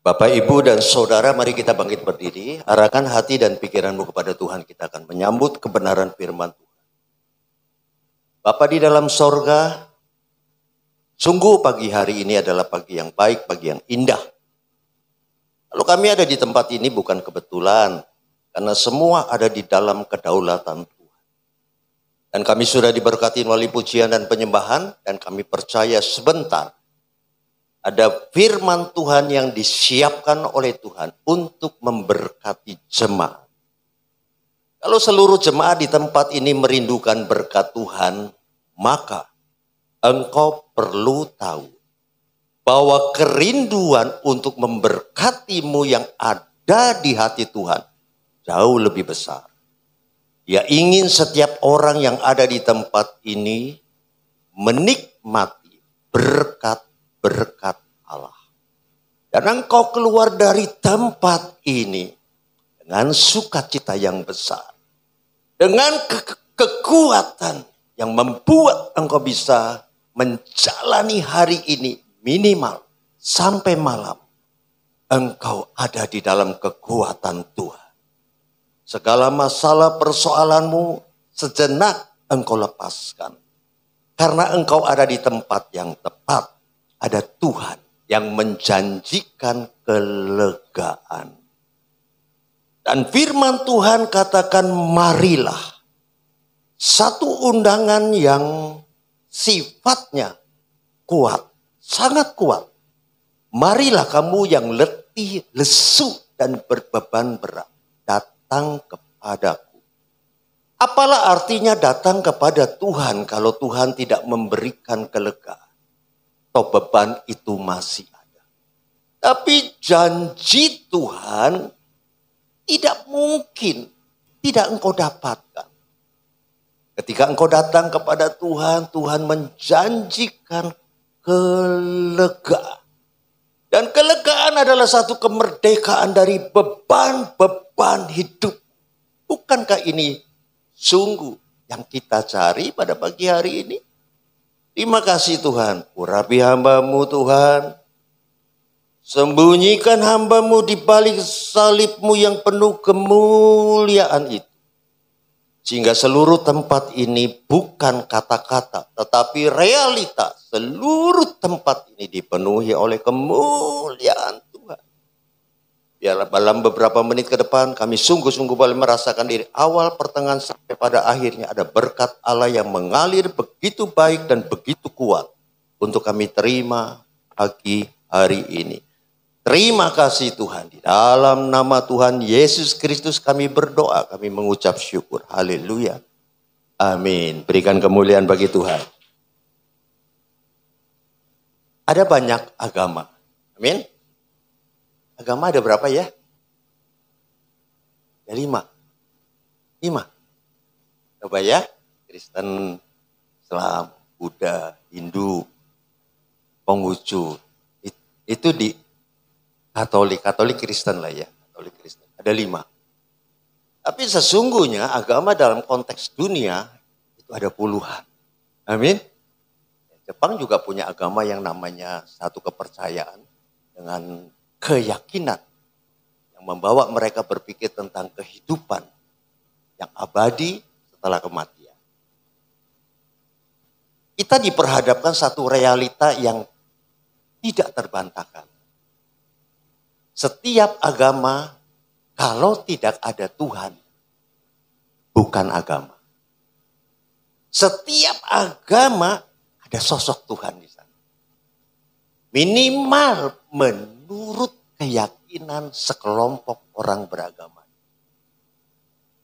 Bapak, Ibu, dan Saudara, mari kita bangkit berdiri. Arahkan hati dan pikiranmu kepada Tuhan. Kita akan menyambut kebenaran firman Tuhan. Bapa di dalam sorga, sungguh pagi hari ini adalah pagi yang baik, pagi yang indah. Kalau kami ada di tempat ini bukan kebetulan, karena semua ada di dalam kedaulatan Tuhan. Dan kami sudah diberkati melalui pujian dan penyembahan, dan kami percaya sebentar ada firman Tuhan yang disiapkan oleh Tuhan untuk memberkati jemaat. Kalau seluruh jemaat di tempat ini merindukan berkat Tuhan, maka engkau perlu tahu bahwa kerinduan untuk memberkatimu yang ada di hati Tuhan jauh lebih besar. Dia ingin setiap orang yang ada di tempat ini menikmati berkat Allah. Dan engkau keluar dari tempat ini dengan sukacita yang besar. Dengan kekuatan yang membuat engkau bisa menjalani hari ini minimal sampai malam. Engkau ada di dalam kekuatan Tuhan. Segala masalah persoalanmu sejenak engkau lepaskan. Karena engkau ada di tempat yang tepat. Ada Tuhan yang menjanjikan kelegaan. Dan firman Tuhan katakan marilah. Satu undangan yang sifatnya kuat, sangat kuat. Marilah kamu yang letih, lesu, dan berbeban berat. Datang kepadaku. Apalah artinya datang kepada Tuhan kalau Tuhan tidak memberikan kelegaan? Atau beban itu masih ada. Tapi janji Tuhan tidak mungkin tidak engkau dapatkan. Ketika engkau datang kepada Tuhan, Tuhan menjanjikan kelegaan. Dan kelegaan adalah satu kemerdekaan dari beban-beban hidup. Bukankah ini sungguh yang kita cari pada pagi hari ini? Terima kasih Tuhan, urapi hamba-Mu Tuhan. Sembunyikan hamba-Mu di balik salib-Mu yang penuh kemuliaan itu. Sehingga seluruh tempat ini bukan kata-kata, tetapi realita. Seluruh tempat ini dipenuhi oleh kemuliaan Tuhan. Biarlah dalam beberapa menit ke depan kami sungguh-sungguh boleh merasakan diri awal, pertengahan, sampai pada akhirnya ada berkat Allah yang mengalir begitu baik dan begitu kuat untuk kami terima pagi hari ini. Terima kasih Tuhan. Di dalam nama Tuhan Yesus Kristus kami berdoa, kami mengucap syukur. Haleluya. Amin. Berikan kemuliaan bagi Tuhan. Ada banyak agama. Amin. Agama ada berapa ya? Ya 5. Coba ya. Kristen, Islam, Buddha, Hindu, Konghucu. Itu di Katolik Kristen lah ya. Katolik Kristen. Ada 5. Tapi sesungguhnya agama dalam konteks dunia itu ada puluhan. Amin. Jepang juga punya agama yang namanya satu kepercayaan dengan keyakinan yang membawa mereka berpikir tentang kehidupan yang abadi setelah kematian. Kita diperhadapkan satu realita yang tidak terbantahkan. Setiap agama kalau tidak ada Tuhan bukan agama. Setiap agama ada sosok Tuhan di sana. Minimal menurut keyakinan sekelompok orang beragama.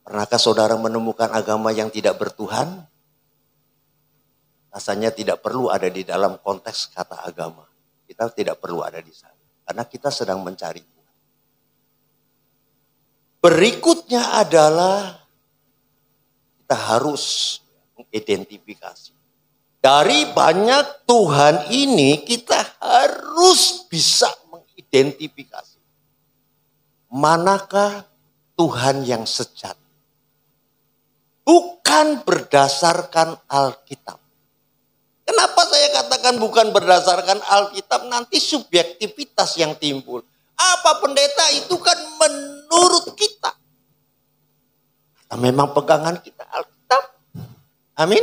Pernahkah saudara menemukan agama yang tidak bertuhan? Rasanya tidak perlu ada di dalam konteks kata agama. Kita tidak perlu ada di sana. Karena kita sedang mencari Tuhan. Berikutnya adalah kita harus mengidentifikasi. Dari banyak Tuhan ini kita harus bisa mengidentifikasi. Manakah Tuhan yang sejati? Bukan berdasarkan Alkitab. Kenapa saya katakan bukan berdasarkan Alkitab? Nanti subjektivitas yang timbul. Pak Pendeta, itu kan menurut kita. Memang pegangan kita Alkitab. Amin.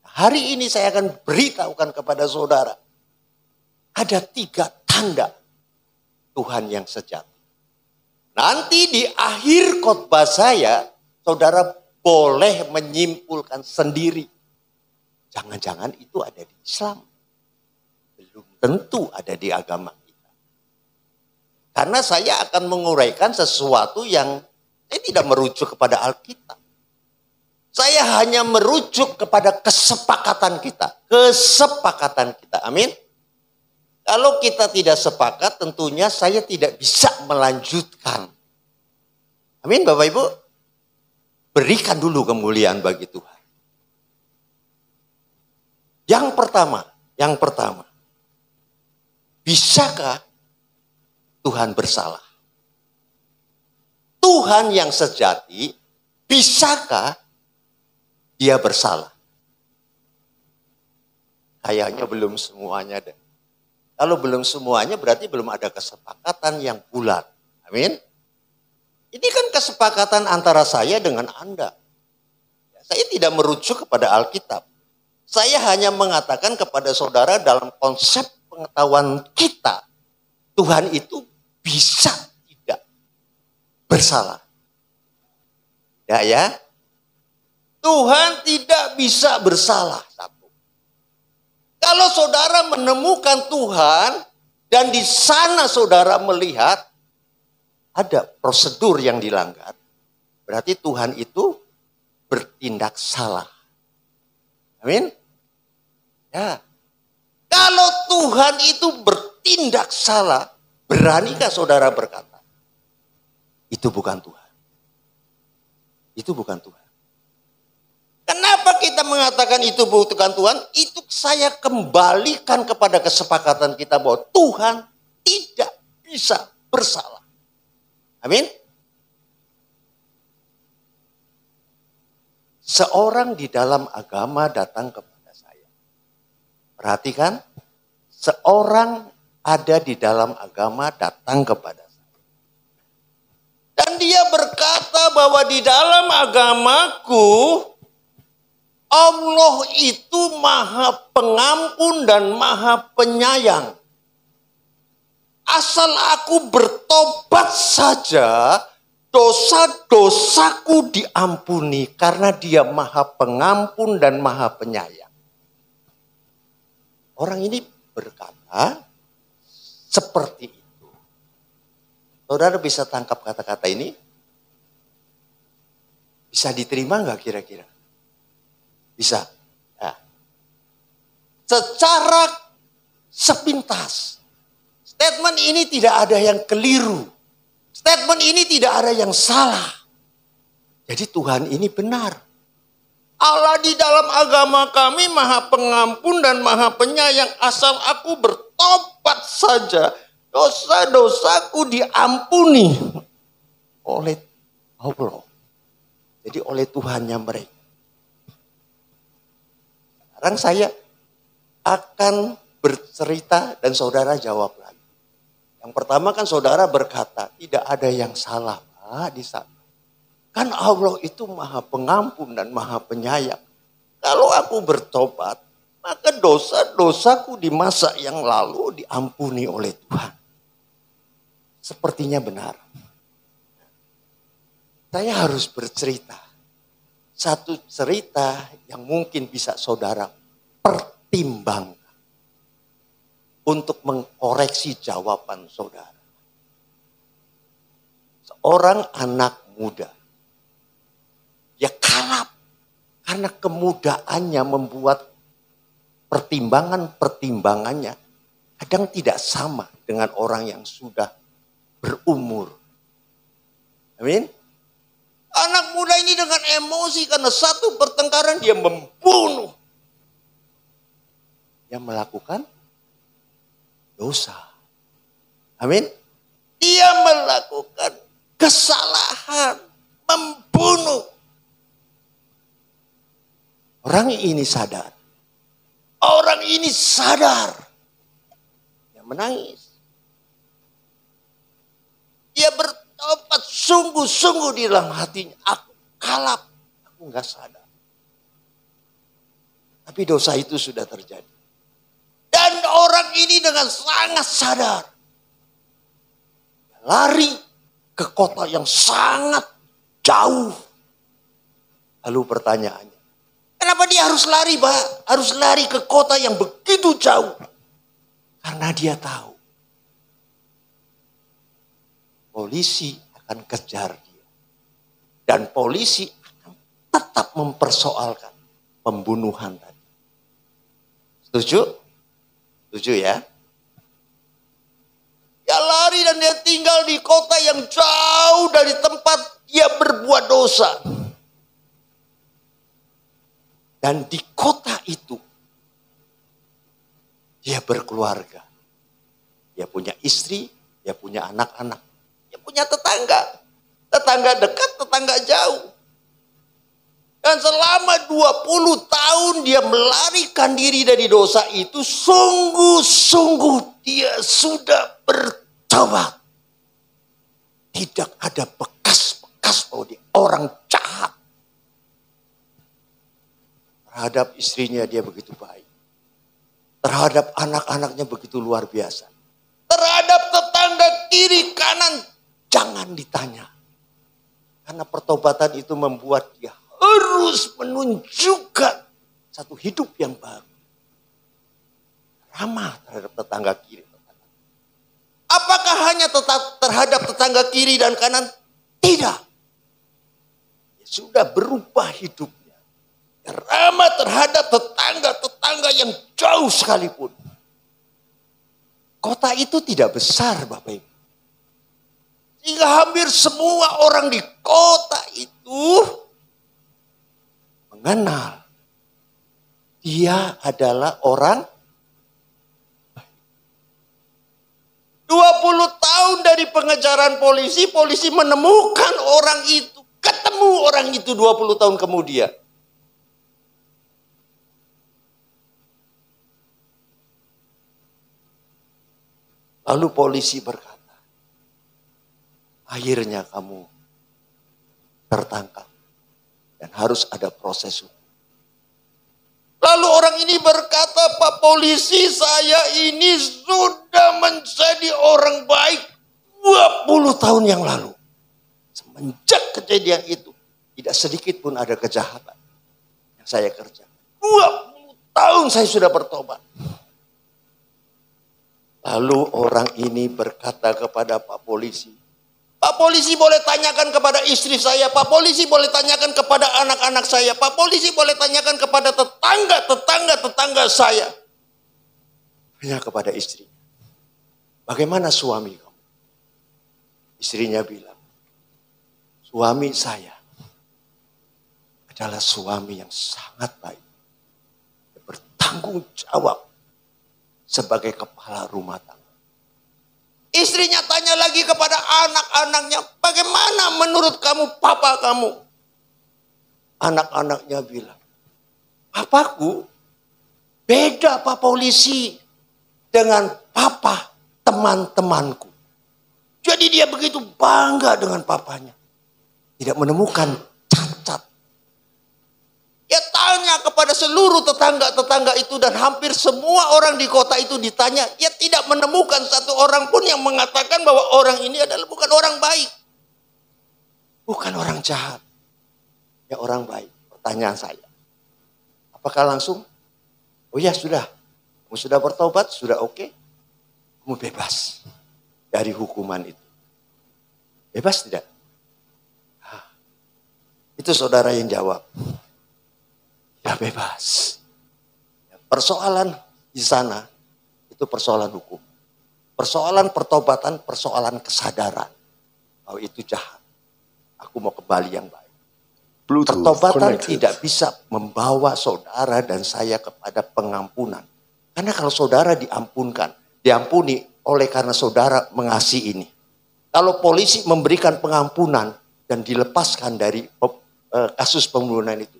Hari ini saya akan beritahukan kepada saudara. Ada 3 tanda Tuhan yang sejati. Nanti di akhir khotbah saya, saudara boleh menyimpulkan sendiri. Jangan-jangan itu ada di Islam. Belum tentu ada di agama kita. Karena saya akan menguraikan sesuatu yang saya tidak merujuk kepada Alkitab. Saya hanya merujuk kepada kesepakatan kita. Kesepakatan kita. Amin. Kalau kita tidak sepakat, tentunya saya tidak bisa melanjutkan. Amin, Bapak Ibu. Berikan dulu kemuliaan bagi Tuhan. Yang pertama. Bisakah Tuhan bersalah? Tuhan yang sejati, bisakah Dia bersalah? Kayaknya belum semuanya deh. Kalau belum semuanya berarti belum ada kesepakatan yang bulat. Amin. Ini kan kesepakatan antara saya dengan Anda. Saya tidak merujuk kepada Alkitab. Saya hanya mengatakan kepada saudara dalam konsep pengetahuan kita. Tuhan itu bisa tidak bersalah. Ya. Tuhan tidak bisa bersalah. Kalau saudara menemukan Tuhan dan di sana saudara melihat ada prosedur yang dilanggar, berarti Tuhan itu bertindak salah. Amin. Ya. Kalau Tuhan itu bertindak salah, beranikah saudara berkata, itu bukan Tuhan. Itu bukan Tuhan. Kenapa kita mengatakan itu bukan Tuhan? Itu saya kembalikan kepada kesepakatan kita bahwa Tuhan tidak bisa bersalah. Amin. Seorang di dalam agama datang kepada saya. Perhatikan, seorang ada di dalam agama datang kepada saya. Dan dia berkata bahwa di dalam agamaku, Allah itu Maha Pengampun dan Maha Penyayang. Asal aku bertobat saja, dosa-dosaku diampuni karena Dia Maha Pengampun dan Maha Penyayang. Orang ini berkata seperti itu. Saudara bisa tangkap kata-kata ini? Bisa diterima nggak kira-kira? Bisa. Ya. Secara sepintas, statement ini tidak ada yang keliru. Statement ini tidak ada yang salah. Jadi Tuhan ini benar. Allah di dalam agama kami Maha Pengampun dan Maha Penyayang. Asal aku bertobat saja, dosa-dosaku diampuni oleh Allah. Jadi oleh Tuhannya mereka. Sekarang saya akan bercerita dan saudara jawab lagi. Yang pertama kan saudara berkata, tidak ada yang salah Pak di sana. Kan Allah itu Maha Pengampun dan Maha Penyayang. Kalau aku bertobat, maka dosa-dosaku di masa yang lalu diampuni oleh Tuhan. Sepertinya benar. Saya harus bercerita. Satu cerita yang mungkin bisa saudara pertimbangkan untuk mengkoreksi jawaban saudara. Seorang anak muda, dia kalap karena kemudaannya membuat pertimbangannya kadang tidak sama dengan orang yang sudah berumur. Amin. Anak muda ini dengan emosi karena satu pertengkaran dia membunuh. Dia melakukan dosa. Amin. Dia melakukan kesalahan, membunuh. Orang ini sadar. Orang ini sadar. Dia menangis. sungguh-sungguh di dalam hatinya, aku kalap, aku nggak sadar. Tapi dosa itu sudah terjadi. Dan orang ini dengan sangat sadar, lari ke kota yang sangat jauh. Lalu pertanyaannya, kenapa dia harus lari, Pak? Harus lari ke kota yang begitu jauh. Karena dia tahu polisi akan kejar dia. Dan polisi akan tetap mempersoalkan pembunuhan tadi. Setuju? Setuju ya? Dia lari dan dia tinggal di kota yang jauh dari tempat dia berbuat dosa. Dan di kota itu, dia berkeluarga. Dia punya istri, dia punya anak-anak. Dia punya tetangga. Tetangga dekat, tetangga jauh. Dan selama 20 tahun dia melarikan diri dari dosa itu, sungguh-sungguh dia sudah bertobat. Tidak ada bekas-bekas bahwa dia orang jahat. Terhadap istrinya dia begitu baik. Terhadap anak-anaknya begitu luar biasa. Terhadap tetangga kiri kanan jangan ditanya. Karena pertobatan itu membuat dia harus menunjukkan satu hidup yang baru. Ramah terhadap tetangga kiri. Apakah hanya terhadap tetangga kiri dan kanan? Tidak. Dia sudah berubah hidupnya. Ramah terhadap tetangga-tetangga yang jauh sekalipun. Kota itu tidak besar, Bapak Ibu. Sehingga hampir semua orang di kota itu mengenal dia adalah orang 20 tahun dari pengejaran polisi, polisi menemukan orang itu. Ketemu orang itu 20 tahun kemudian. Lalu polisi berkata, akhirnya kamu tertangkap dan harus ada proses hukum. Lalu orang ini berkata, Pak polisi, saya ini sudah menjadi orang baik 20 tahun yang lalu. Semenjak kejadian itu, tidak sedikit pun ada kejahatan yang saya kerjakan. 20 tahun saya sudah bertobat. Lalu orang ini berkata kepada Pak polisi, Pak polisi boleh tanyakan kepada istri saya, Pak polisi boleh tanyakan kepada anak-anak saya, Pak polisi boleh tanyakan kepada tetangga saya. Hanya kepada istri. Bagaimana suami kamu? Istrinya bilang, suami saya adalah suami yang sangat baik. Bertanggung jawab sebagai kepala rumah tangga. Istrinya tanya lagi kepada anak-anaknya, bagaimana menurut kamu papa kamu? Anak-anaknya bilang, papaku beda Pak polisi dengan papa teman-temanku. Jadi dia begitu bangga dengan papanya. Tidak menemukan cacat. Dia tanya kepada seluruh tetangga-tetangga itu dan hampir semua orang di kota itu ditanya. Dia tidak menemukan satu orang pun yang mengatakan bahwa orang ini adalah bukan orang baik. Bukan orang jahat. Ya orang baik. Pertanyaan saya. Apakah langsung? Oh ya sudah. Kamu sudah bertobat, sudah oke. Kamu bebas dari hukuman itu. Bebas tidak? Itu saudara yang jawab. Ya bebas. Persoalan di sana itu persoalan hukum. Persoalan pertobatan, persoalan kesadaran. Bahwa itu jahat. Aku mau kembali yang baik. Pertobatan tidak bisa membawa saudara dan saya kepada pengampunan. Karena kalau saudara diampuni oleh karena saudara mengasihi ini. Kalau polisi memberikan pengampunan dan dilepaskan dari kasus pembunuhan itu.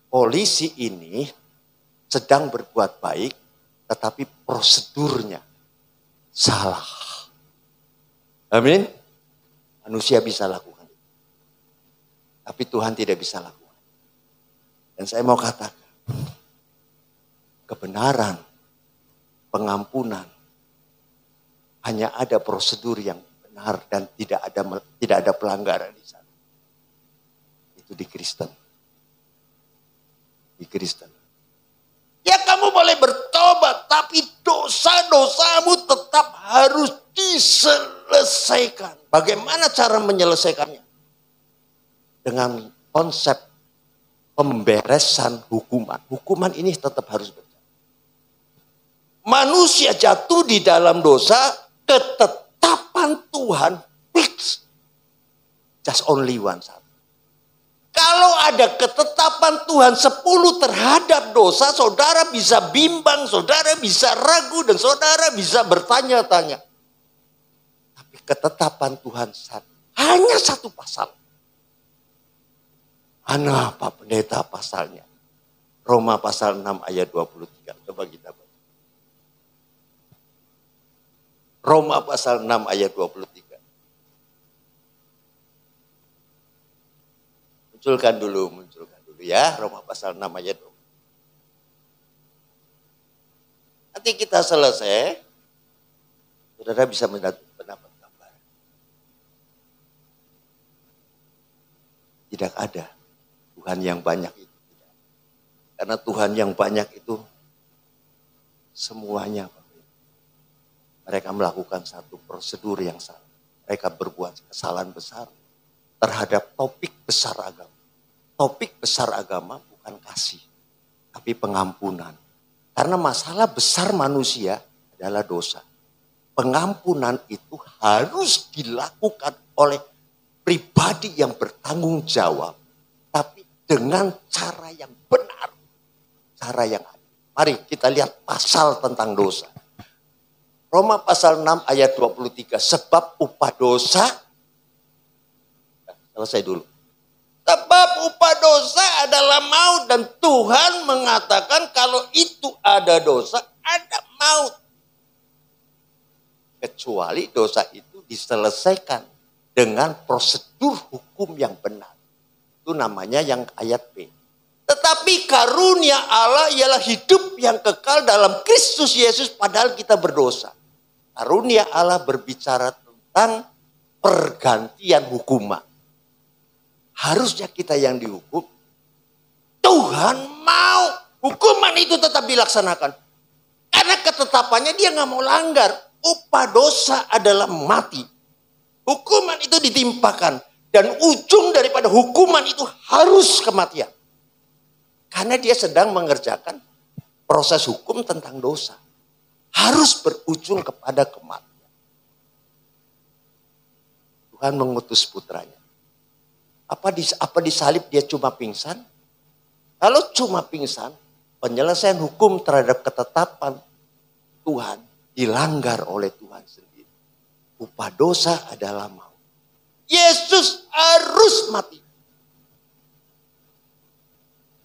Polisi ini sedang berbuat baik, tetapi prosedurnya salah. Amin. Manusia bisa lakukan. Tapi Tuhan tidak bisa lakukan. Dan saya mau katakan, kebenaran, pengampunan, hanya ada prosedur yang benar dan tidak ada pelanggaran di sana. Itu di Kristen. Di Kristen. Ya kamu boleh bertobat, tapi dosa-dosamu tetap harus diselesaikan. Bagaimana cara menyelesaikannya? Dengan konsep pemberesan hukuman. Hukuman ini tetap harus berjalan. Manusia jatuh di dalam dosa, ketetapan Tuhan fix. Just only one. Kalau ada ketetapan Tuhan 10 terhadap dosa, saudara bisa bimbang, saudara bisa ragu, dan saudara bisa bertanya-tanya. Tapi ketetapan Tuhan hanya satu pasal. Mana Pak Pendeta pasalnya? Roma pasal 6 ayat 23. Coba kita baca. Roma pasal 6 ayat 23. Munculkan dulu ya. Roma pasal 6 ayat 20. Nanti kita selesai, saudara bisa mendapat gambar. Tidak ada Tuhan yang banyak itu. Karena Tuhan yang banyak itu semuanya, mereka melakukan satu prosedur yang salah. Mereka berbuat kesalahan besar terhadap topik besar agama. Topik besar agama bukan kasih, tapi pengampunan. Karena masalah besar manusia adalah dosa. Pengampunan itu harus dilakukan oleh pribadi yang bertanggung jawab, tapi dengan cara yang benar, cara yang adil. Mari kita lihat pasal tentang dosa. Roma pasal 6 ayat 23, sebab upah dosa, selesai dulu. Sebab upah dosa adalah maut, dan Tuhan mengatakan kalau itu ada dosa, ada maut. Kecuali dosa itu diselesaikan dengan prosedur hukum yang benar. Itu namanya yang ayat B. Tetapi karunia Allah ialah hidup yang kekal dalam Kristus Yesus padahal kita berdosa. Karunia Allah berbicara tentang pergantian hukuman. Harusnya kita yang dihukum. Tuhan mau hukuman itu tetap dilaksanakan. Karena ketetapannya dia nggak mau langgar. Upah dosa adalah mati. Hukuman itu ditimpakan. Dan ujung daripada hukuman itu harus kematian. Karena dia sedang mengerjakan proses hukum tentang dosa. Harus berujung kepada kematian. Tuhan mengutus putranya. Apa disalib dia cuma pingsan? Kalau cuma pingsan, penyelesaian hukum terhadap ketetapan Tuhan dilanggar oleh Tuhan sendiri. Upah dosa adalah maut. Yesus harus mati.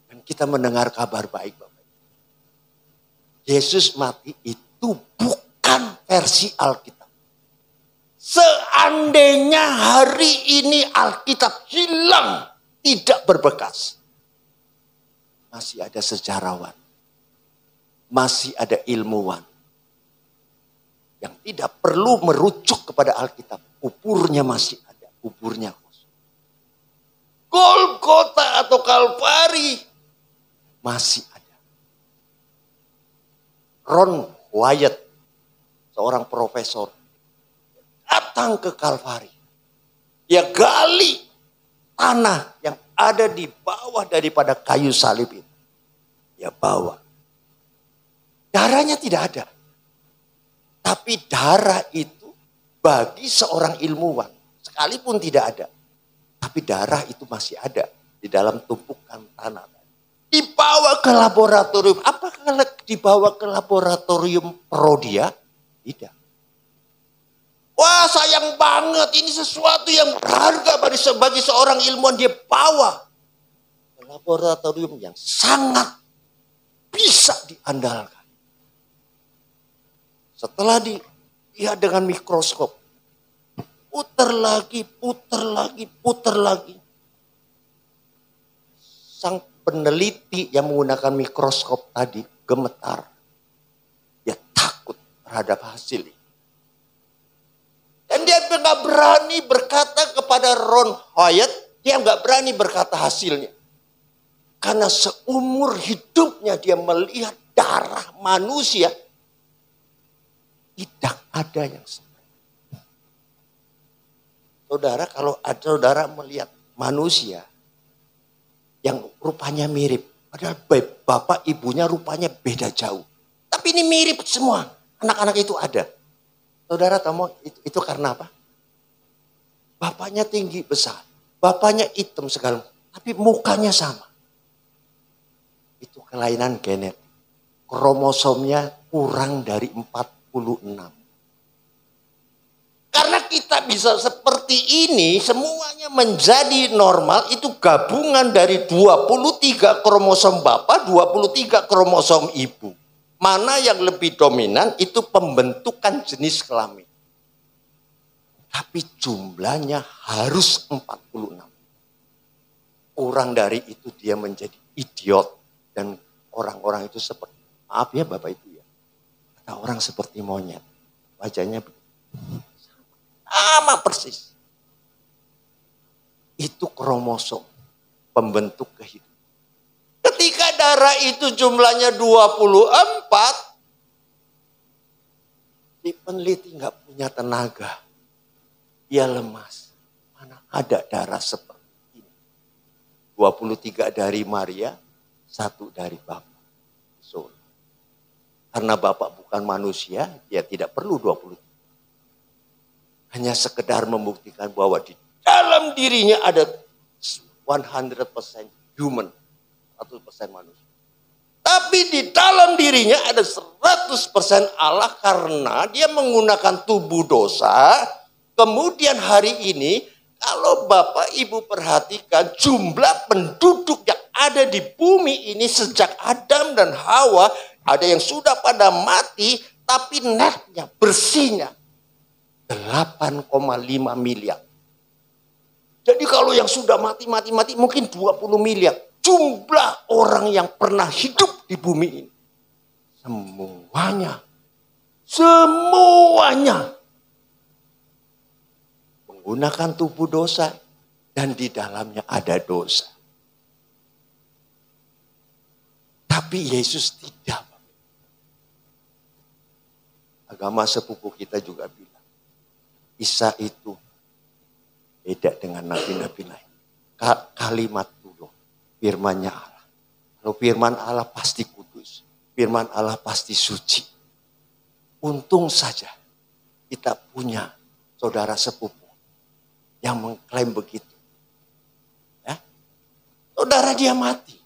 Dan kita mendengar kabar baik, Bapak. Yesus mati itu bukan versi Alkitab. Seandainya hari ini Alkitab hilang, tidak berbekas, masih ada sejarawan, masih ada ilmuwan yang tidak perlu merujuk kepada Alkitab. Kuburnya masih ada, kuburnya kosong. Golgota atau Kalvari masih ada. Ron Wyatt, seorang profesor, datang ke Kalvari. Dia gali tanah yang ada di bawah daripada kayu salib itu. Dia bawa. Darahnya tidak ada. Tapi darah itu bagi seorang ilmuwan, sekalipun tidak ada. Tapi darah itu masih ada di dalam tumpukan tanah. Dibawa ke laboratorium. Apakah dibawa ke laboratorium Prodia? Tidak. Wah, sayang banget, ini sesuatu yang berharga bagi seorang ilmuwan, dia bawa ke laboratorium yang sangat bisa diandalkan. Setelah dilihat dengan mikroskop, putar lagi, putar lagi, putar lagi. Sang peneliti yang menggunakan mikroskop tadi gemetar. Dia takut terhadap hasil ini. Dan dia nggak berani berkata kepada Ron Hyatt, dia nggak berani berkata hasilnya. Karena seumur hidupnya dia melihat darah manusia, tidak ada yang seperti. Saudara, kalau ada saudara melihat manusia yang rupanya mirip, padahal bapak ibunya rupanya beda jauh. Tapi ini mirip semua, anak-anak itu ada. Saudara tahu itu karena apa? Bapaknya tinggi besar, bapaknya hitam segala, tapi mukanya sama. Itu kelainan genetik. Kromosomnya kurang dari 46. Karena kita bisa seperti ini, semuanya menjadi normal, itu gabungan dari 23 kromosom bapak, 23 kromosom ibu. Mana yang lebih dominan itu pembentukan jenis kelamin. Tapi jumlahnya harus 46. Kurang dari itu dia menjadi idiot. Dan orang-orang itu seperti, maaf ya Bapak Ibu ya, kata orang seperti monyet. Wajahnya sama persis. Itu kromosom pembentuk kehidupan. Ketika darah itu jumlahnya 24, si peneliti nggak punya tenaga. Dia lemas. Mana ada darah seperti ini. 23 dari Maria, 1 dari Bapak. So, karena Bapak bukan manusia, dia tidak perlu 23. Hanya sekedar membuktikan bahwa di dalam dirinya ada 100% human. 100% manusia. Tapi di dalam dirinya ada 100% Allah karena dia menggunakan tubuh dosa. Kemudian hari ini kalau Bapak Ibu perhatikan jumlah penduduk yang ada di bumi ini sejak Adam dan Hawa. Ada yang sudah pada mati tapi netnya bersihnya 8,5 miliar. Jadi kalau yang sudah mati mungkin 20 miliar. Jumlah orang yang pernah hidup di bumi ini. Semuanya. Menggunakan tubuh dosa. Dan di dalamnya ada dosa. Tapi Yesus tidak. Agama sepupu kita juga bilang. Isa itu beda dengan nabi-nabi lain. Kalimat firman-Nya Allah. Kalau firman Allah pasti kudus. Firman Allah pasti suci. Untung saja kita punya saudara sepupu yang mengklaim begitu. Ya? Saudara dia mati.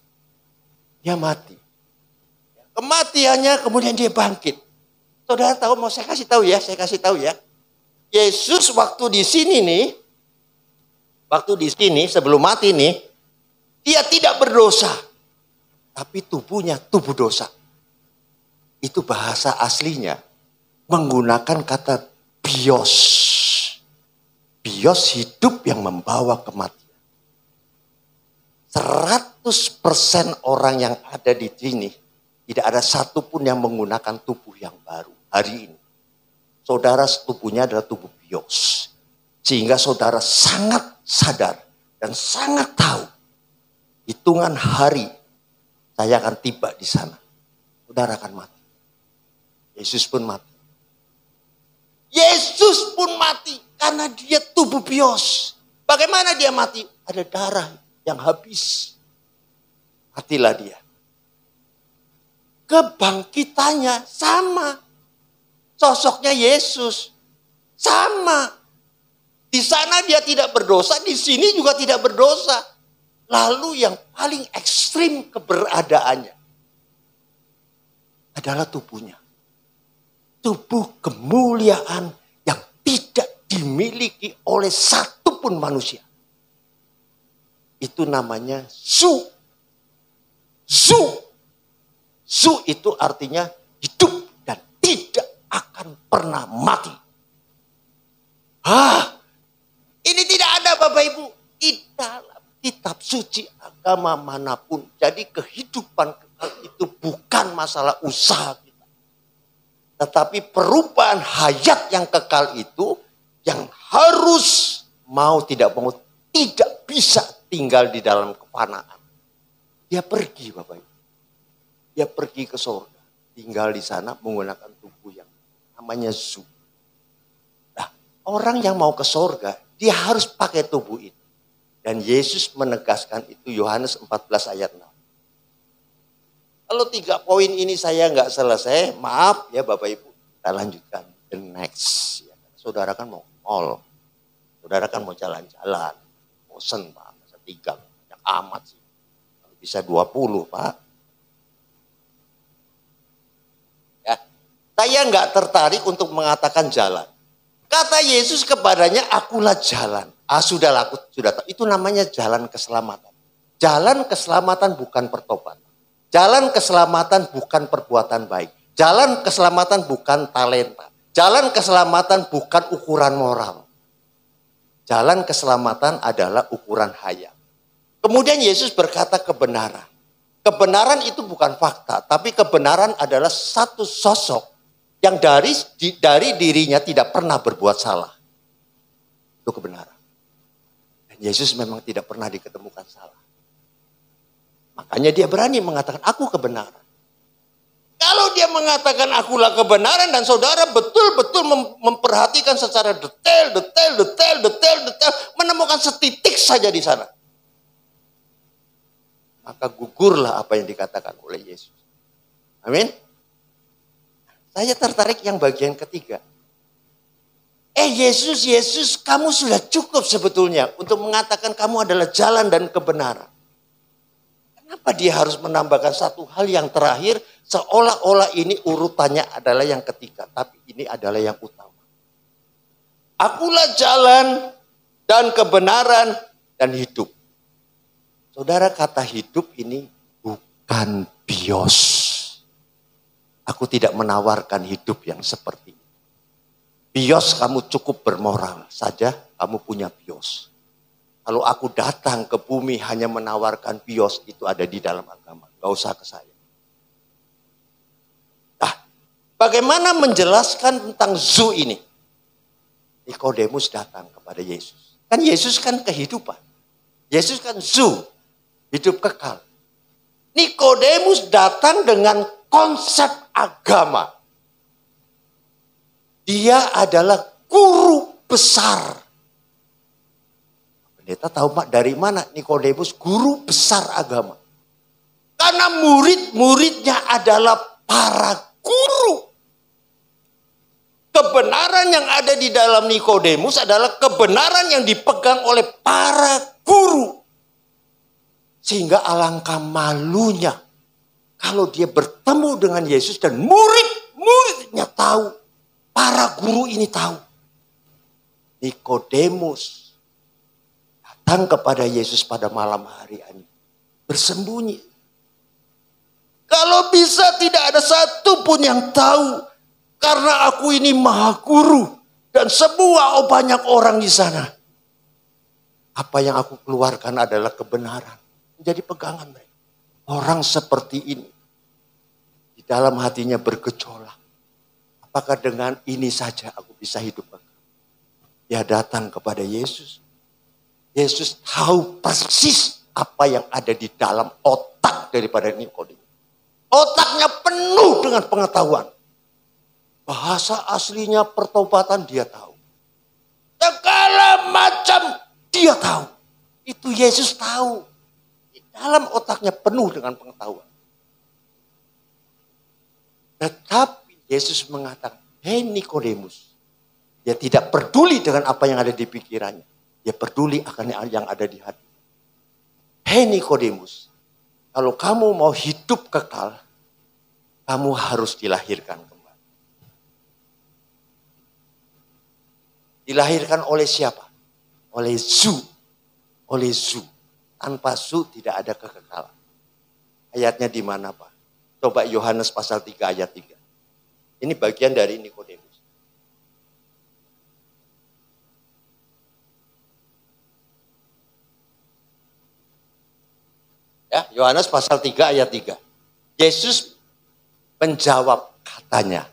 Dia mati. Kematiannya kemudian dia bangkit. Saudara tahu, mau saya kasih tahu ya. Yesus waktu di sini nih, sebelum mati nih, dia tidak berdosa, tapi tubuhnya tubuh dosa. Itu bahasa aslinya menggunakan kata bios. Bios hidup yang membawa kematian. 100% orang yang ada di sini, tidak ada satupun yang menggunakan tubuh yang baru hari ini. Saudara tubuhnya adalah tubuh bios. Sehingga saudara sangat sadar dan sangat tahu. Hitungan hari saya akan tiba di sana. Saudara akan mati. Yesus pun mati. Yesus pun mati karena dia tubuh bios. Bagaimana dia mati? Ada darah yang habis. Matilah dia. Kebangkitannya sama. Sosoknya Yesus sama. Di sana dia tidak berdosa, di sini juga tidak berdosa. Lalu yang paling ekstrim keberadaannya adalah tubuhnya. Tubuh kemuliaan yang tidak dimiliki oleh satupun manusia. Itu namanya Zu. Zu itu artinya hidup dan tidak akan pernah mati. di dalam kitab suci agama manapun. Jadi kehidupan kekal itu bukan masalah usaha kita. Tetapi perubahan hayat yang kekal itu yang harus mau tidak mau tidak bisa tinggal di dalam kefanaan. Dia pergi Bapak Ibu. Dia pergi ke surga. Tinggal di sana menggunakan tubuh yang namanya zu. Nah, orang yang mau ke surga, dia harus pakai tubuh itu. Dan Yesus menegaskan itu Yohanes 14 ayat 6. Kalau 3 poin ini saya nggak selesai, maaf ya Bapak Ibu. Kita lanjutkan the next. Saudara kan mau mall. Saudara kan mau jalan-jalan. Bosen Pak, masa 3. Banyak amat sih. Bisa 20 Pak. Ya, saya nggak tertarik untuk mengatakan jalan. Kata Yesus kepadanya, akulah jalan. Sudahlah, aku sudah tahu. Itu namanya jalan keselamatan. Jalan keselamatan bukan pertobatan. Jalan keselamatan bukan perbuatan baik. Jalan keselamatan bukan talenta. Jalan keselamatan bukan ukuran moral. Jalan keselamatan adalah ukuran hayat. Kemudian Yesus berkata kebenaran. Kebenaran itu bukan fakta, tapi kebenaran adalah satu sosok yang dari dirinya tidak pernah berbuat salah. Itu kebenaran. Dan Yesus memang tidak pernah diketemukan salah. Makanya dia berani mengatakan, aku kebenaran. Kalau dia mengatakan akulah kebenaran dan saudara betul-betul memperhatikan secara detail, menemukan setitik saja di sana. Maka gugurlah apa yang dikatakan oleh Yesus. Amin. Saya tertarik yang bagian ketiga. Yesus, kamu sudah cukup sebetulnya untuk mengatakan kamu adalah jalan dan kebenaran. Kenapa dia harus menambahkan satu hal yang terakhir, seolah-olah ini urutannya adalah yang ketiga, tapi ini adalah yang utama. Akulah jalan dan kebenaran dan hidup. Saudara, kata hidup ini bukan bios. Aku tidak menawarkan hidup yang seperti ini. Bios kamu cukup bermoral saja, kamu punya bios. Kalau aku datang ke bumi hanya menawarkan bios, itu ada di dalam agama. Gak usah ke saya. Nah, bagaimana menjelaskan tentang zu ini? Nikodemus datang kepada Yesus. Kan Yesus kan kehidupan. Yesus kan zu. Hidup kekal. Nikodemus datang dengan konsep agama. Dia adalah guru besar. Pendeta tahu Pak dari mana Nikodemus guru besar agama? Karena murid-muridnya adalah para guru. Kebenaran yang ada di dalam Nikodemus adalah kebenaran yang dipegang oleh para guru. Sehingga alangkah malunya kalau dia bertemu dengan Yesus dan murid-muridnya tahu, para guru ini tahu. Nikodemus datang kepada Yesus pada malam hari ini, bersembunyi. Kalau bisa tidak ada satupun yang tahu, karena aku ini maha guru dan semua banyak orang di sana. Apa yang aku keluarkan adalah kebenaran. Menjadi pegangan mereka. Orang seperti ini di dalam hatinya bergejolak. Apakah dengan ini saja aku bisa hidup? Dia datang kepada Yesus. Yesus tahu persis apa yang ada di dalam otak daripada Nikodemus. Otaknya penuh dengan pengetahuan. Bahasa aslinya pertobatan dia tahu. Segala macam dia tahu. Itu Yesus tahu. Dalam otaknya penuh dengan pengetahuan. Tetapi Yesus mengatakan, hei Nikodemus. Dia tidak peduli dengan apa yang ada di pikirannya. Dia peduli akan yang ada di hati. Hei Nikodemus. Kalau kamu mau hidup kekal, kamu harus dilahirkan kembali. Dilahirkan oleh siapa? Oleh zu. Oleh zu. Tanpa zu tidak ada kekekalan. Ayatnya di mana Pak? Coba Yohanes pasal 3 ayat 3. Ini bagian dari Nikodemus. Ya, Yohanes pasal 3 ayat 3. Yesus menjawab katanya.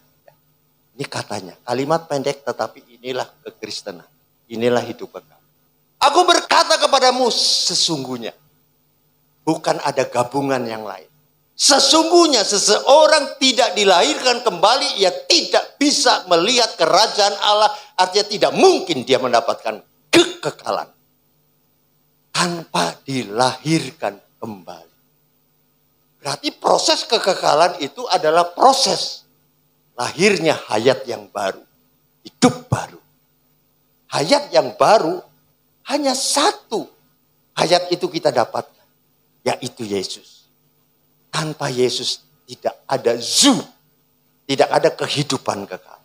Ini katanya, kalimat pendek tetapi inilah kekristenan. Inilah hidup kekal. Aku berkata kepadamu sesungguhnya. Bukan ada gabungan yang lain. Sesungguhnya seseorang tidak dilahirkan kembali, ia tidak bisa melihat kerajaan Allah. Artinya tidak mungkin dia mendapatkan kekekalan tanpa dilahirkan kembali. Berarti proses kekekalan itu adalah proses lahirnya hayat yang baru, hidup baru. Hayat yang baru hanya satu hayat itu kita dapatkan, yaitu Yesus. Tanpa Yesus tidak ada tidak ada kehidupan kekal.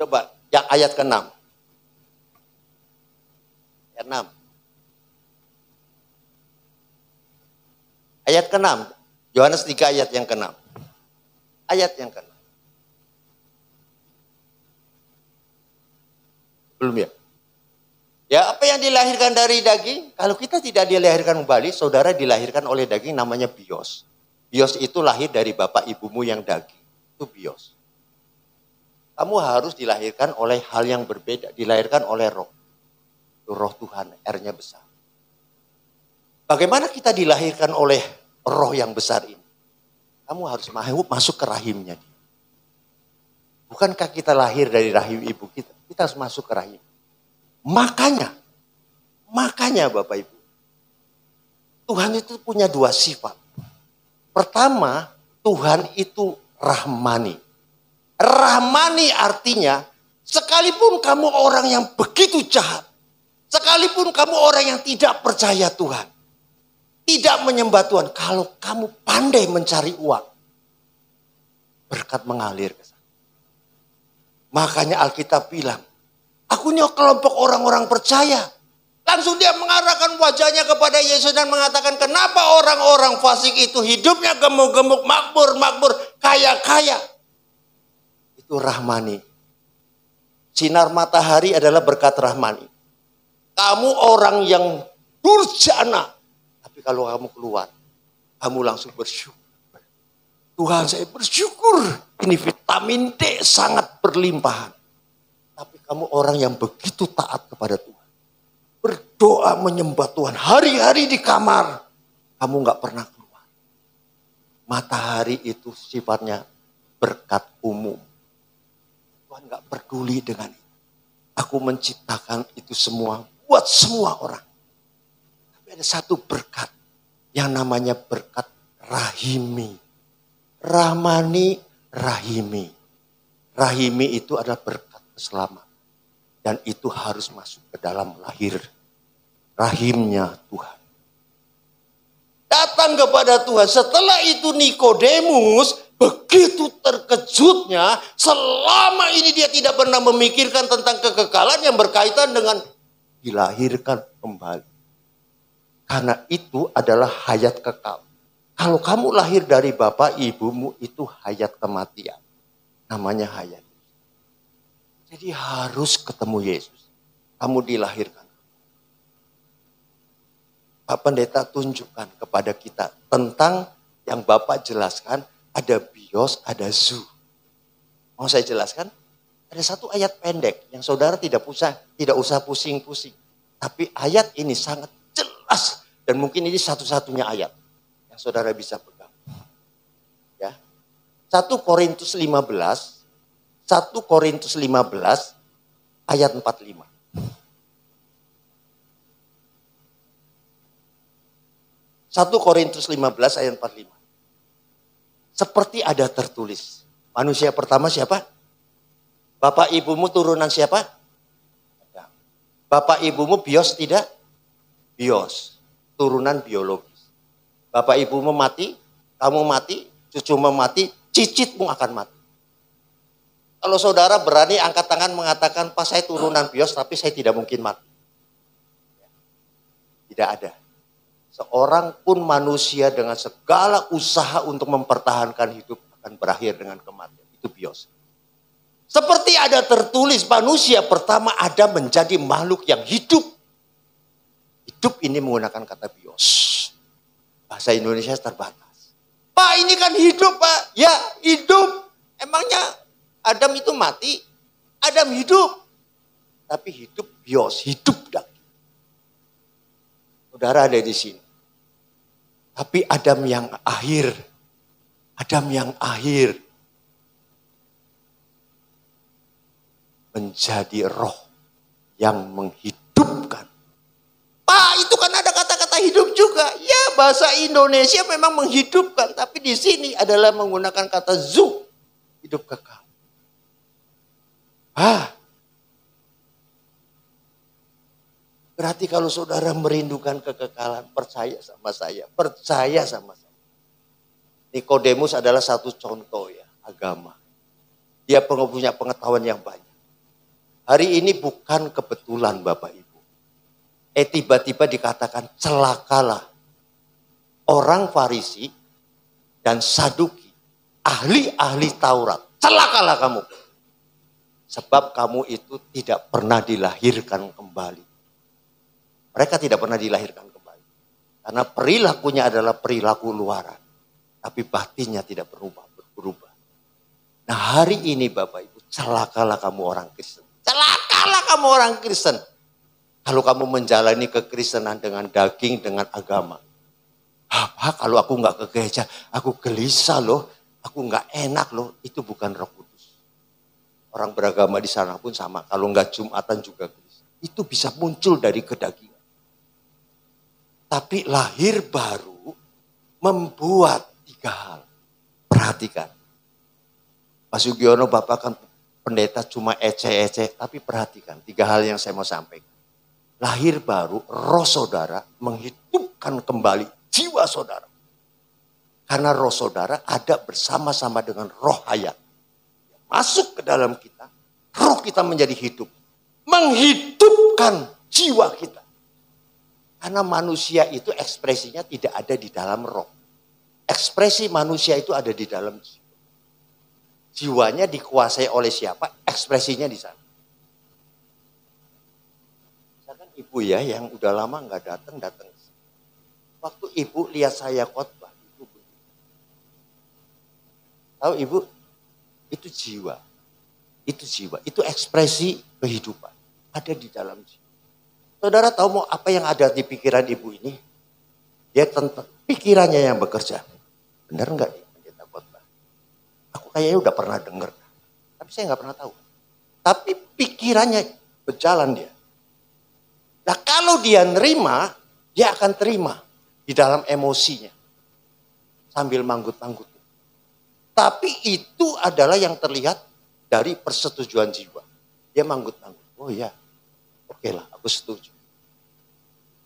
Coba yang ayat ke-6. Ayat 6. Ayat ke-6. Yohanes 3 ayat yang ke-6. Ayat yang ke-6. Belum ya? Ya, apa yang dilahirkan dari daging? Kalau kita tidak dilahirkan kembali, saudara dilahirkan oleh daging namanya bios. Bios itu lahir dari bapak ibumu yang daging. Itu bios. Kamu harus dilahirkan oleh hal yang berbeda. Dilahirkan oleh roh. Itu roh Tuhan, R-nya besar. Bagaimana kita dilahirkan oleh roh yang besar ini? Kamu harus masuk ke rahimnya dia. Bukankah kita lahir dari rahim ibu kita? Kita harus masuk ke rahim. Makanya Bapak Ibu, Tuhan itu punya dua sifat. Pertama, Tuhan itu rahmani. Rahmani artinya, sekalipun kamu orang yang begitu jahat, sekalipun kamu orang yang tidak percaya Tuhan, tidak menyembah Tuhan, kalau kamu pandai mencari uang, berkat mengalir ke sana. Makanya Alkitab bilang, aku ini kelompok orang-orang percaya. Langsung dia mengarahkan wajahnya kepada Yesus dan mengatakan, kenapa orang-orang fasik itu hidupnya gemuk-gemuk, makmur, kaya-kaya. Itu rahmani. Sinar matahari adalah berkat rahmani. Kamu orang yang durjana, tapi kalau kamu keluar, kamu langsung bersyukur. Tuhan, saya bersyukur. Ini vitamin D sangat berlimpahan. Tapi kamu orang yang begitu taat kepada Tuhan. Berdoa menyembah Tuhan. Hari-hari di kamar. Kamu gak pernah keluar. Matahari itu sifatnya berkat umum. Tuhan gak peduli dengan itu. Aku menciptakan itu semua buat semua orang. Tapi ada satu berkat. Yang namanya berkat rahimi. Rahmani, rahimi. Rahimi itu adalah berkat keselamatan. Dan itu harus masuk ke dalam lahir rahimnya Tuhan. Datang kepada Tuhan. Setelah itu Nikodemus begitu terkejutnya. Selama ini dia tidak pernah memikirkan tentang kekekalan yang berkaitan dengan dilahirkan kembali. Karena itu adalah hayat kekal. Kalau kamu lahir dari bapak ibumu itu hayat kematian. Namanya hayat. Jadi harus ketemu Yesus. Kamu dilahirkan. Pak Pendeta tunjukkan kepada kita tentang yang Bapak jelaskan. Ada bios, ada zoo. Mau saya jelaskan? Ada satu ayat pendek yang saudara tidak usah pusing-pusing. Tapi ayat ini sangat jelas. Dan mungkin ini satu-satunya ayat yang saudara bisa pegang. Ya. 1 Korintus 15 ayat 45. 1 Korintus 15 ayat 45. Seperti ada tertulis. Manusia pertama siapa? Bapak ibumu turunan siapa? Bapak ibumu bios tidak? Bios. Turunan biologis. Bapak ibumu mati, kamu mati, cucumu mati, cicitmu akan mati. Kalau saudara berani angkat tangan mengatakan, Pak saya turunan bios tapi saya tidak mungkin mati. Tidak ada. Seorang pun manusia dengan segala usaha untuk mempertahankan hidup akan berakhir dengan kematian. Itu bios. Seperti ada tertulis manusia pertama ada menjadi makhluk yang hidup. Hidup ini menggunakan kata bios. Bahasa Indonesia terbatas. Pak, ini kan hidup, Pak. Ya, hidup. Emangnya Adam itu mati? Adam hidup. Tapi hidup bios, hidup daging. Saudara ada di sini. Tapi Adam yang akhir. Adam yang akhir. Menjadi roh yang menghidupkan. Pak, itu kan ada kata-kata hidup juga. Ya, bahasa Indonesia memang menghidupkan. Tapi di sini adalah menggunakan kata zu. Hidup kekal. Berarti kalau saudara merindukan kekekalan, percaya sama saya. Percaya sama saya. Nikodemus adalah satu contoh ya, agama. Dia punya pengetahuan yang banyak. Hari ini bukan kebetulan Bapak Ibu. Tiba-tiba dikatakan celakalah orang Farisi dan Saduki, ahli-ahli Taurat. Celakalah kamu. Sebab kamu itu tidak pernah dilahirkan kembali. Mereka tidak pernah dilahirkan kembali. Karena perilakunya adalah perilaku luaran. Tapi batinnya tidak berubah. Nah, hari ini Bapak Ibu, celakalah kamu orang Kristen. Celakalah kamu orang Kristen. Kalau kamu menjalani kekristenan dengan daging, dengan agama. Apa kalau aku nggak ke gereja, aku gelisah loh. Aku nggak enak loh. Itu bukan Roh Kudus. Orang beragama di sana pun sama. Kalau nggak Jumatan juga gelisah. Itu bisa muncul dari kedagingan. Tapi lahir baru membuat 3 hal. Perhatikan. Pak Sugiono Bapak kan pendeta cuma ece-ece. Tapi perhatikan 3 hal yang saya mau sampaikan. Lahir baru, roh saudara menghidupkan kembali jiwa saudara. Karena roh saudara ada bersama-sama dengan roh hayat. Masuk ke dalam kita, roh kita menjadi hidup. Menghidupkan jiwa kita. Karena manusia itu ekspresinya tidak ada di dalam roh. Ekspresi manusia itu ada di dalam jiwa. Jiwanya dikuasai oleh siapa? Ekspresinya di sana. Misalkan ibu ya yang udah lama nggak datang. Waktu ibu lihat saya khotbah, ibu tahu ibu, itu jiwa. Itu ekspresi kehidupan. Ada di dalam jiwa. Saudara tahu mau apa yang ada di pikiran ibu ini? Dia tentang pikirannya yang bekerja. Benar enggak nih pendeta khotbah? Aku kayaknya udah pernah dengar. Tapi saya nggak pernah tahu. Tapi pikirannya berjalan dia. Nah kalau dia nerima, dia akan terima di dalam emosinya. Sambil manggut-manggut. Tapi itu adalah yang terlihat dari persetujuan jiwa. Dia manggut-manggut. Oh ya, oke lah, aku setuju.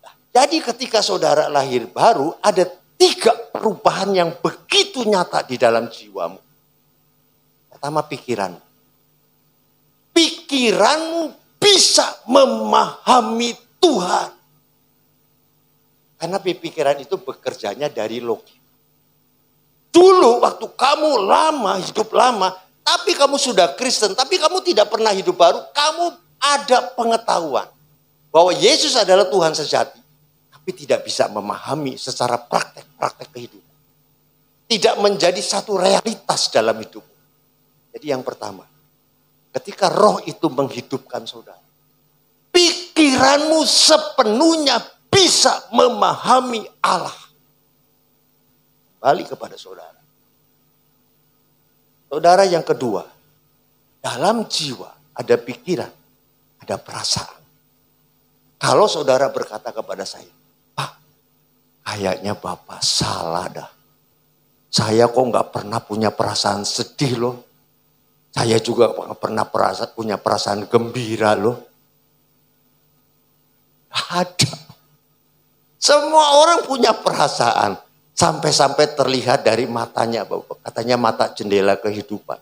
Nah, jadi ketika saudara lahir baru, ada 3 perubahan yang begitu nyata di dalam jiwamu. Pertama, pikiran. Pikiranmu bisa memahami Tuhan. Karena pikiran itu bekerjanya dari logika. Dulu waktu kamu hidup lama, tapi kamu sudah Kristen, tapi kamu tidak pernah hidup baru, kamu ada pengetahuan bahwa Yesus adalah Tuhan sejati, tapi tidak bisa memahami secara praktek kehidupan. Tidak menjadi satu realitas dalam hidup. Jadi yang pertama, ketika roh itu menghidupkan saudara, pikiranmu sepenuhnya bisa memahami Allah. Kembali kepada saudara. Saudara yang kedua, dalam jiwa ada pikiran, ada perasaan. Kalau saudara berkata kepada saya, Pak, kayaknya Bapak salah dah. Saya kok nggak pernah punya perasaan sedih loh. Saya juga nggak pernah punya perasaan gembira loh. Ada. Semua orang punya perasaan. Sampai-sampai terlihat dari matanya, Bapak. Katanya mata jendela kehidupan.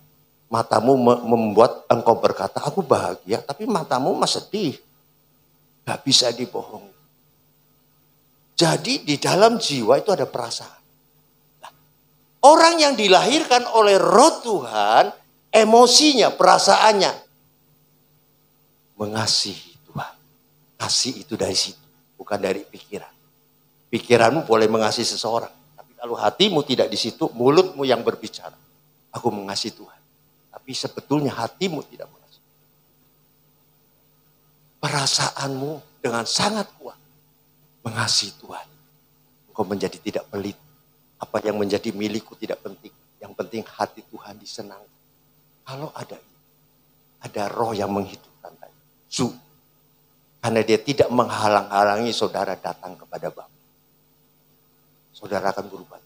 Matamu membuat engkau berkata, aku bahagia. Tapi matamu masih sedih. Gak bisa dibohongi. Jadi di dalam jiwa itu ada perasaan. Nah, orang yang dilahirkan oleh roh Tuhan, emosinya, perasaannya. Mengasihi Tuhan. Kasih itu dari situ. Bukan dari pikiran. Pikiranmu boleh mengasihi seseorang. Kalau hatimu tidak di situ, mulutmu yang berbicara. Aku mengasihi Tuhan. Tapi sebetulnya hatimu tidak mengasihi. Perasaanmu dengan sangat kuat mengasihi Tuhan. Engkau menjadi tidak pelit. Apa yang menjadi milikku tidak penting. Yang penting hati Tuhan disenangkan. Kalau ada roh yang menghidupkan tadi. Karena dia tidak menghalang-halangi saudara datang kepada Bapa. Saudara akan berubah.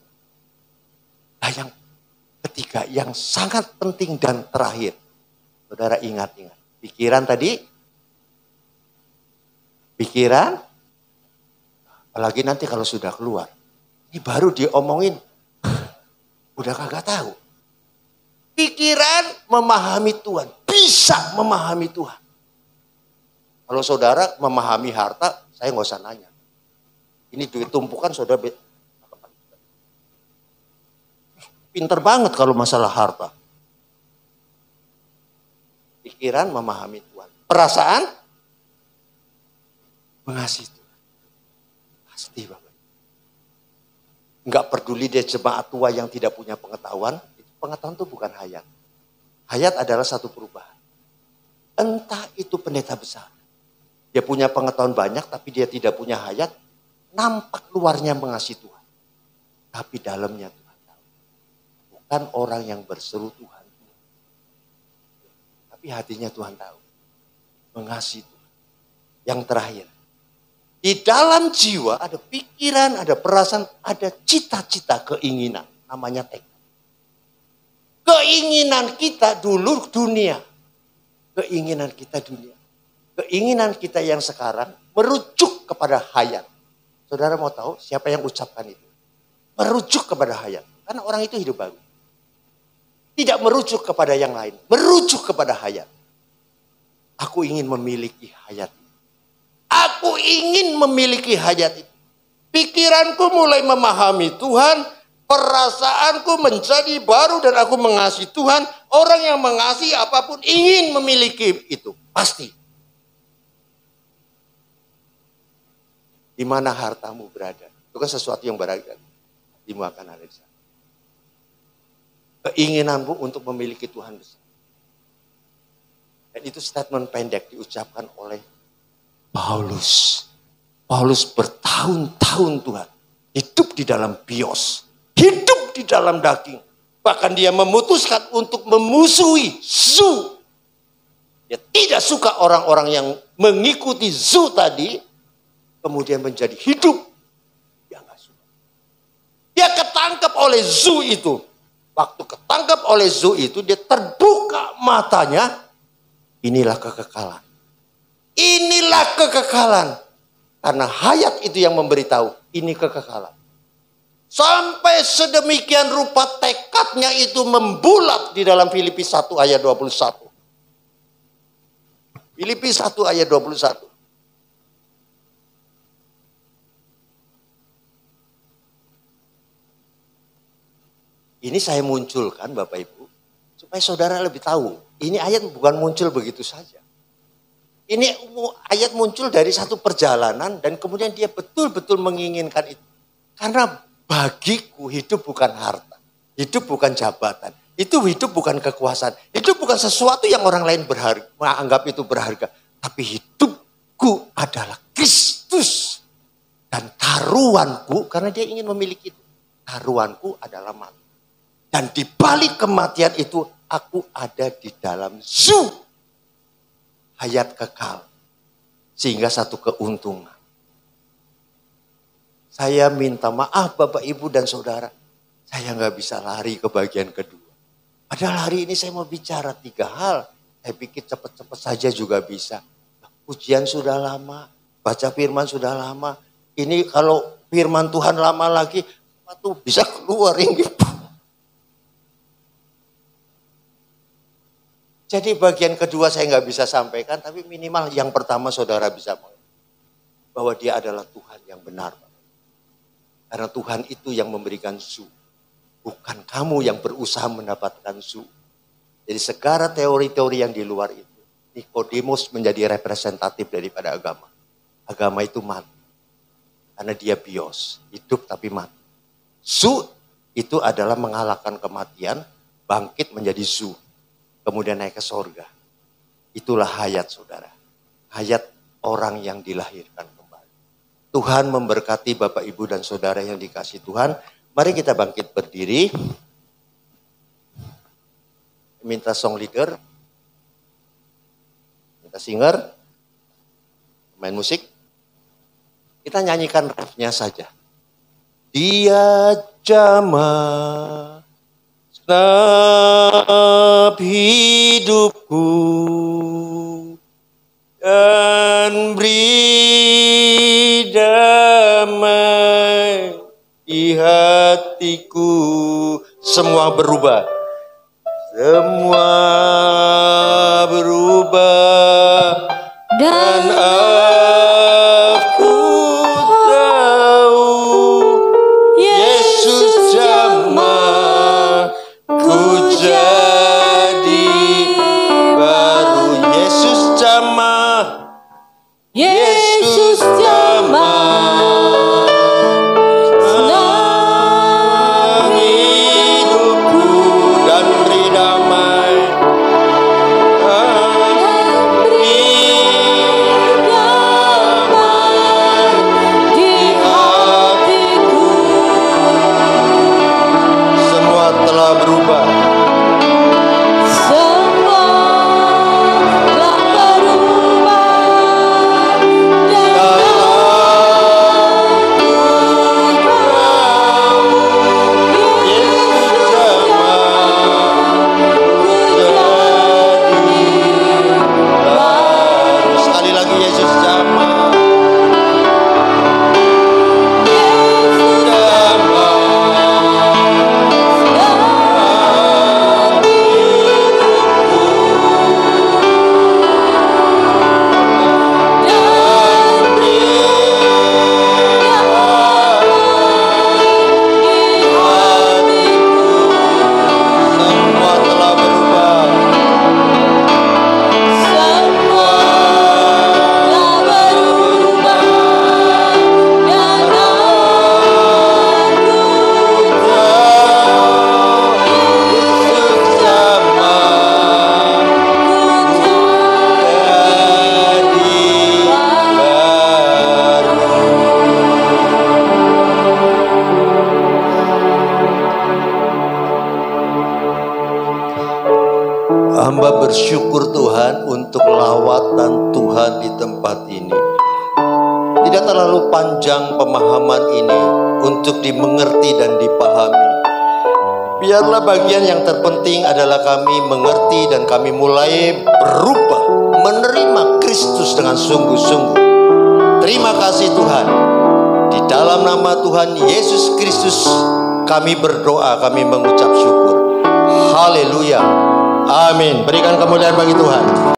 Nah yang ketiga, yang sangat penting dan terakhir. Saudara ingat-ingat. Pikiran tadi. Pikiran. Apalagi nanti kalau sudah keluar. Ini baru diomongin. Udah kagak tahu. Pikiran memahami Tuhan. Bisa memahami Tuhan. Kalau saudara memahami harta, saya nggak usah nanya. Ini duit tumpukan saudara pinter banget kalau masalah harta. Pikiran memahami Tuhan. Perasaan mengasihi Tuhan. Pasti Bapak. Nggak peduli dia jemaat tua yang tidak punya pengetahuan. Pengetahuan itu bukan hayat. Hayat adalah satu perubahan. Entah itu pendeta besar. Dia punya pengetahuan banyak tapi dia tidak punya hayat. Nampak luarnya mengasihi Tuhan. Tapi dalamnya Tuhan tahu. Bukan orang yang berseru Tuhan. Tapi hatinya Tuhan tahu. Mengasihi Tuhan. Yang terakhir. Di dalam jiwa ada pikiran, ada perasaan, ada cita-cita, keinginan. Namanya tekad. Keinginan kita dulu dunia. Keinginan kita dunia. Keinginan kita yang sekarang merujuk kepada hayat. Saudara mau tahu siapa yang ucapkan itu? Merujuk kepada hayat. Karena orang itu hidup baru. Tidak merujuk kepada yang lain. Merujuk kepada hayat. Aku ingin memiliki hayat. Aku ingin memiliki hayat itu. Pikiranku mulai memahami Tuhan. Perasaanku menjadi baru dan aku mengasihi Tuhan. Orang yang mengasihi apapun ingin memiliki itu. Pasti. Di mana hartamu berada. Itu kan sesuatu yang berharga. Hatimu akan ada di sana. Keinginanmu untuk memiliki Tuhan besar. Dan itu statement pendek diucapkan oleh Paulus. Paulus bertahun-tahun Tuhan. Hidup di dalam bios. Hidup di dalam daging. Bahkan dia memutuskan untuk memusuhi Zu. Dia tidak suka orang-orang yang mengikuti Zu tadi. Kemudian menjadi hidup. Dia nggak suka. Dia ketangkap oleh Zu itu. Waktu ketangkap oleh Zu itu, dia terbuka matanya. Inilah kekekalan. Inilah kekekalan. Karena hayat itu yang memberitahu, ini kekekalan. Sampai sedemikian rupa tekadnya itu membulat di dalam Filipi 1 ayat 21. Filipi 1 ayat 21. Ini saya munculkan Bapak Ibu, supaya saudara lebih tahu. Ini ayat bukan muncul begitu saja. Ini ayat muncul dari satu perjalanan dan kemudian dia betul-betul menginginkan itu. Karena bagiku hidup bukan harta, hidup bukan jabatan, itu hidup bukan kekuasaan, hidup bukan sesuatu yang orang lain anggap itu berharga. Tapi hidupku adalah Kristus. Dan taruhanku, karena dia ingin memiliki itu, taruhanku adalah mati. Dan di balik kematian itu, aku ada di dalam Zu. Hayat kekal. Sehingga satu keuntungan. Saya minta maaf Bapak, Ibu, dan Saudara. Saya nggak bisa lari ke bagian kedua. Padahal hari ini saya mau bicara 3 hal. Saya pikir cepat-cepat saja juga bisa. Pujian sudah lama. Baca firman sudah lama. Ini kalau firman Tuhan lama lagi, tuh bisa keluar ini. Jadi bagian kedua saya nggak bisa sampaikan, tapi minimal yang pertama saudara bisa mengerti. Bahwa dia adalah Tuhan yang benar. Karena Tuhan itu yang memberikan Zu. Bukan kamu yang berusaha mendapatkan Zu. Jadi segala teori-teori yang di luar itu. Nikodemus menjadi representatif daripada agama. Agama itu mati. Karena dia bios, hidup tapi mati. Su itu adalah mengalahkan kematian, bangkit menjadi su. Kemudian naik ke sorga. Itulah hayat saudara. Hayat orang yang dilahirkan kembali. Tuhan memberkati Bapak, Ibu, dan saudara yang dikasih Tuhan. Mari kita bangkit berdiri. Minta song leader. Minta singer. Main musik. Kita nyanyikan refnya saja. Dia jamah segenap hidupku dan beri damai di hatiku. Semua berubah. Semua berubah dan aku tahu Yesus jamah ku jadi baru. Yesus jamah, Yesus jamah segenap hidupku dan beri damai. Hamba bersyukur Tuhan untuk lawatan Tuhan di tempat ini. Tidak terlalu panjang pemahaman ini untuk dimengerti dan dipahami. Biarlah bagian yang terpenting adalah kami mengerti dan kami mulai berubah, menerima Kristus dengan sungguh-sungguh. Terima kasih Tuhan. Di dalam nama Tuhan Yesus Kristus kami berdoa, kami mengucap syukur. Haleluya. Amin. Berikan kemuliaan bagi Tuhan.